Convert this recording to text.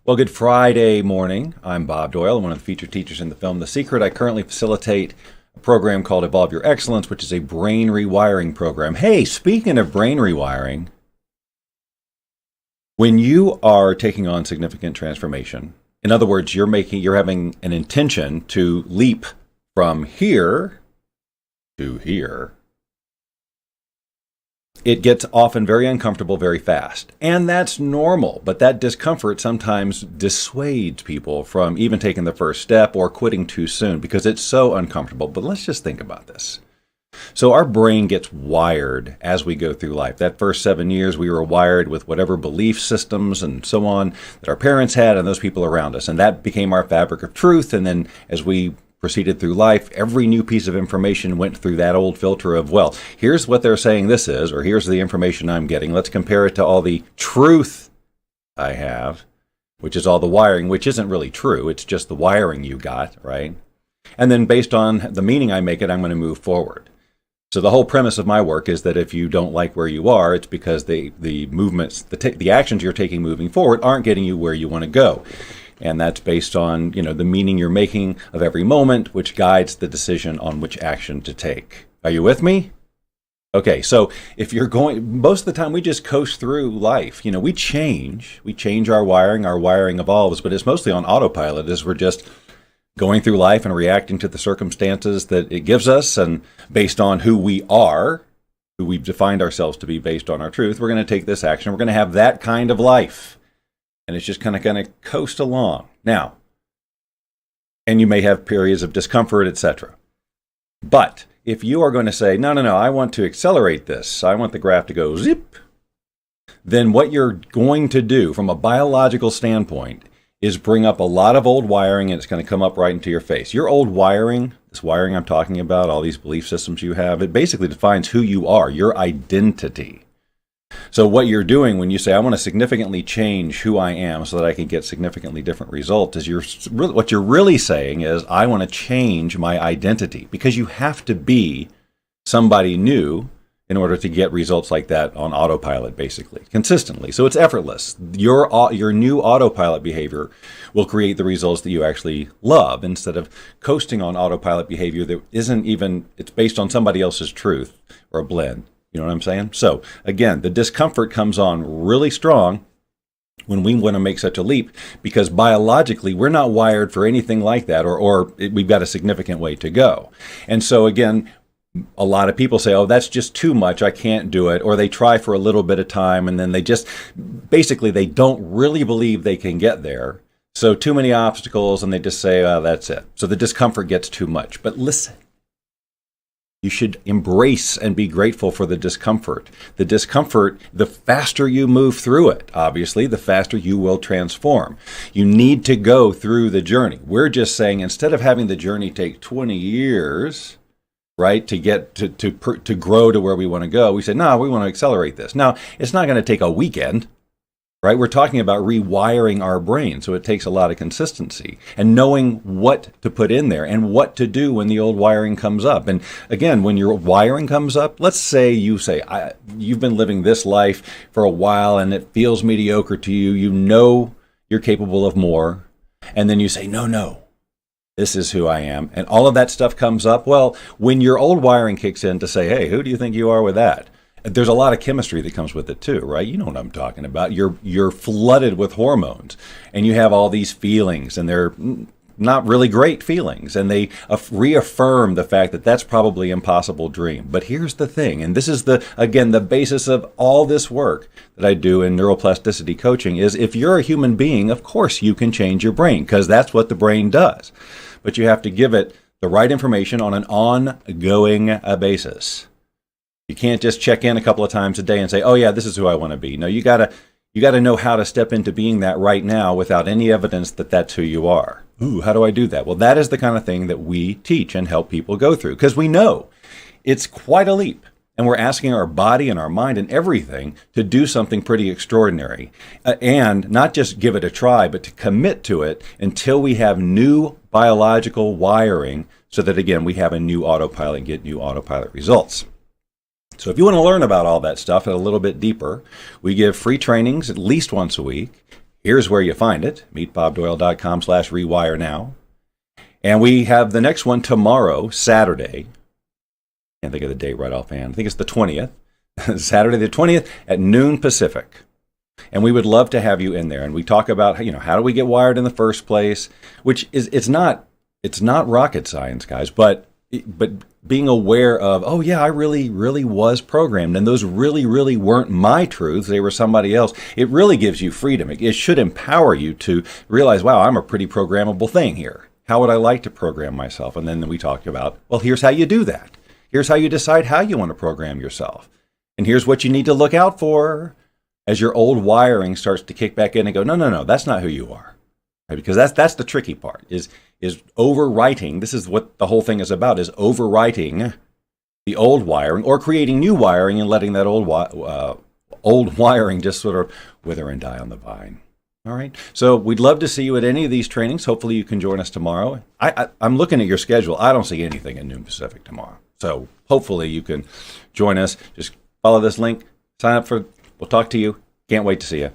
Well, good Friday morning. I'm Bob Doyle, one of the featured teachers in the film The Secret. I currently facilitate a program called Evolve Your Excellence, which is a brain rewiring program. Hey, speaking of brain rewiring, when you are taking on significant transformation, in other words, you're having an intention to leap from here to here, it gets often very uncomfortable very fast. And that's normal, but that discomfort sometimes dissuades people from even taking the first step or quitting too soon because it's so uncomfortable. But let's just think about this. So our brain gets wired as we go through life. That first 7 years, we were wired with whatever belief systems and so on that our parents had and those people around us. And that became our fabric of truth. And then as we proceeded through life, every new piece of information went through that old filter of, well, here's what they're saying this is, or here's the information I'm getting. Let's compare it to all the truth I have, which is all the wiring, which isn't really true. It's just the wiring you got, right? And then based on the meaning I make it, I'm going to move forward. So the whole premise of my work is that if you don't like where you are, it's because the movements, the actions you're taking moving forward aren't getting you where you want to go. And that's based on, the meaning you're making of every moment, which guides the decision on which action to take. Are you with me? Okay, so if you're most of the time we just coast through life. We change our wiring evolves, but it's mostly on autopilot as we're just going through life and reacting to the circumstances that it gives us. And based on who we are, who we've defined ourselves to be based on our truth, we're going to take this action. We're going to have that kind of life. And it's just kind of going to coast along. Now, and you may have periods of discomfort, etc. But if you are going to say, no, I want to accelerate this, I want the graph to go zip, then what you're going to do from a biological standpoint is bring up a lot of old wiring, and it's going to come up right into your face. Your old wiring, this wiring I'm talking about, all these belief systems you have, it basically defines who you are, your identity. So what you're doing when you say, I want to significantly change who I am so that I can get significantly different results, is what you're really saying is, I want to change my identity, because you have to be somebody new in order to get results like that on autopilot, basically, consistently. So it's effortless. Your new autopilot behavior will create the results that you actually love, instead of coasting on autopilot behavior that isn't even, it's based on somebody else's truth or a blend. You know what I'm saying? So again, the discomfort comes on really strong when we want to make such a leap, because biologically we're not wired for anything like that, or we've got a significant way to go. And so again, a lot of people say, oh, that's just too much, I can't do it. Or they try for a little bit of time and then they don't really believe they can get there. So too many obstacles, and they just say, oh, that's it. So the discomfort gets too much. But listen, you should embrace and be grateful for the discomfort. The discomfort, the faster you move through it, obviously, the faster you will transform. You need to go through the journey. We're just saying, instead of having the journey take 20 years, right, to get to grow to where we want to go, we say, no, we want to accelerate this. Now, it's not going to take a weekend. Right? We're talking about rewiring our brain, so it takes a lot of consistency and knowing what to put in there and what to do when the old wiring comes up. And again, when your wiring comes up, let's say you've been living this life for a while and it feels mediocre to you. You know you're capable of more. And then you say, no, this is who I am. And all of that stuff comes up. Well, when your old wiring kicks in to say, hey, who do you think you are with that? There's a lot of chemistry that comes with it too, right? You know what I'm talking about. You're flooded with hormones, and you have all these feelings, and they're not really great feelings, and they reaffirm the fact that that's probably an impossible dream. But here's the thing, and this is the basis of all this work that I do in neuroplasticity coaching, is if you're a human being, of course you can change your brain, because that's what the brain does. But you have to give it the right information on an ongoing basis. You can't just check in a couple of times a day and say, oh yeah, this is who I want to be. No, you gotta know how to step into being that right now without any evidence that that's who you are. Ooh, how do I do that? Well, that is the kind of thing that we teach and help people go through, because we know it's quite a leap. And we're asking our body and our mind and everything to do something pretty extraordinary. And not just give it a try, but to commit to it until we have new biological wiring, so that, again, we have a new autopilot and get new autopilot results. So if you want to learn about all that stuff a little bit deeper, we give free trainings at least once a week here's where you find it, meetbobdoyle.com/rewire now. And we have the next one tomorrow, Saturday. Can't think of the date right offhand. I think it's the 20th. Saturday the 20th at noon Pacific. And we would love to have you in there. And we talk about, how do we get wired in the first place? Which is, it's not rocket science, guys, but being aware of, oh yeah, I really, really was programmed. And those really, really weren't my truths. They were somebody else. It really gives you freedom. It should empower you to realize, wow, I'm a pretty programmable thing here. How would I like to program myself? And then we talked about, well, here's how you do that. Here's how you decide how you want to program yourself. And here's what you need to look out for as your old wiring starts to kick back in and go, no, that's not who you are. Right? Because that's the tricky part, is overwriting. This is what the whole thing is about, is overwriting the old wiring or creating new wiring and letting that old wiring just sort of wither and die on the vine. All right. So we'd love to see you at any of these trainings. Hopefully you can join us tomorrow. I'm looking at your schedule. I don't see anything at noon Pacific tomorrow. So hopefully you can join us. Just follow this link. Sign up for. We'll talk to you. Can't wait to see you.